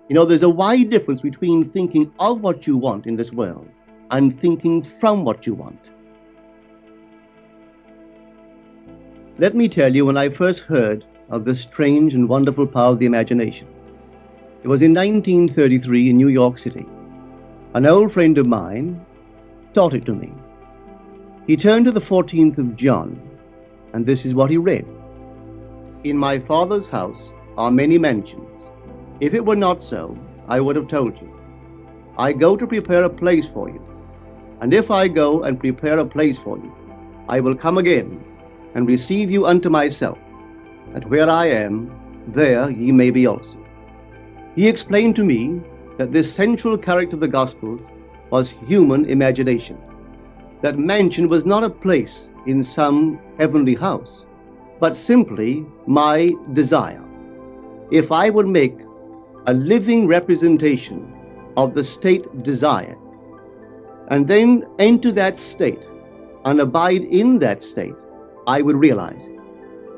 There's a wide difference between thinking of what you want in this world and thinking from what you want. Let me tell you when I first heard of the strange and wonderful power of the imagination. It was in 1933 in New York City. An old friend of mine taught it to me. He turned to the 14th of John, and this is what he read. In my Father's house are many mansions. If it were not so, I would have told you. I go to prepare a place for you. And if I go and prepare a place for you, I will come again and receive you unto myself, that where I am, there ye may be also. He explained to me that this central character of the Gospels was human imagination. That mansion was not a place in some heavenly house, but simply my desire. If I would make a living representation of the state desired, and then enter that state and abide in that state, I would realize it.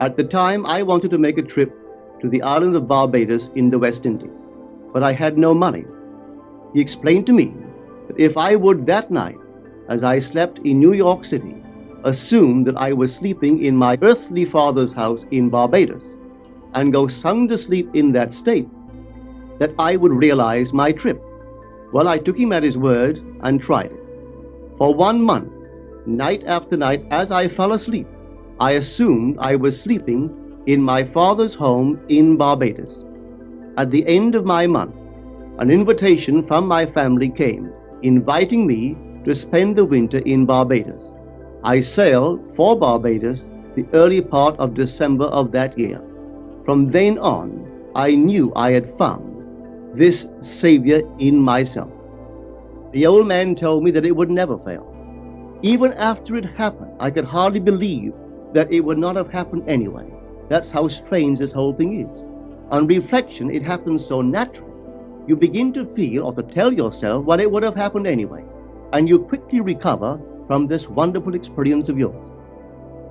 At the time, I wanted to make a trip to the island of Barbados in the West Indies, but I had no money. He explained to me that if I would that night, as I slept in New York City, assume that I was sleeping in my earthly father's house in Barbados, and go sound asleep in that state, that I would realize my trip. Well, I took him at his word and tried it. For 1 month, night after night, as I fell asleep, I assumed I was sleeping in my father's home in Barbados. At the end of my month, an invitation from my family came, inviting me to spend the winter in Barbados. I sailed for Barbados the early part of December of that year. From then on, I knew I had found this Savior in myself. The old man told me that it would never fail. Even after it happened, I could hardly believe that it would not have happened anyway. That's how strange this whole thing is. On reflection, it happens so naturally. You begin to feel or to tell yourself, well, it would have happened anyway. And you quickly recover from this wonderful experience of yours.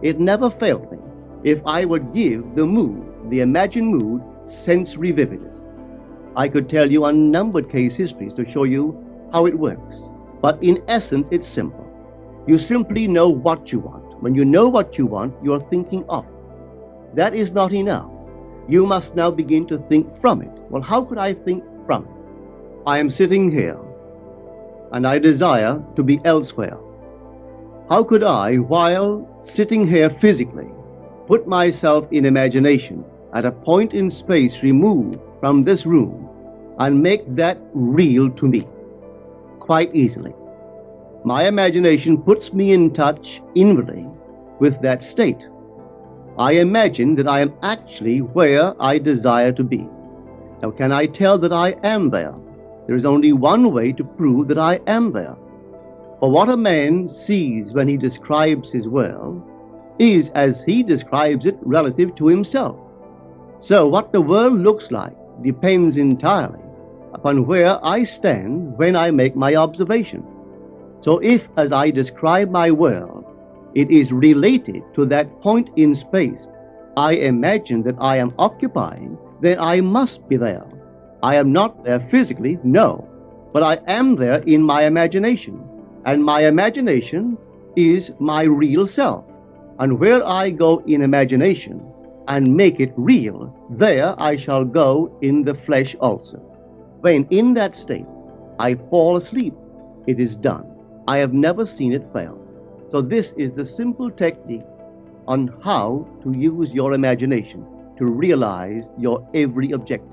It never failed me if I would give the mood, the imagined mood, sensory vividness. I could tell you unnumbered case histories to show you how it works. But in essence, it's simple. You simply know what you want. When you know what you want, you're thinking of it. That is not enough. You must now begin to think from it. Well, how could I think from it? I am sitting here, and I desire to be elsewhere. How could I, while sitting here physically, put myself in imagination at a point in space removed from this room and make that real to me? Quite easily. My imagination puts me in touch inwardly with that state. I imagine that I am actually where I desire to be. Now, can I tell that I am there? There is only one way to prove that I am there. For what a man sees when he describes his world is as he describes it relative to himself. So what the world looks like depends entirely upon where I stand when I make my observation. So if, as I describe my world, it is related to that point in space I imagine that I am occupying, then I must be there. I am not there physically, no, but I am there in my imagination. And my imagination is my real self. And where I go in imagination and make it real, there I shall go in the flesh also. When in that state I fall asleep, it is done. I have never seen it fail. So this is the simple technique on how to use your imagination to realize your every objective.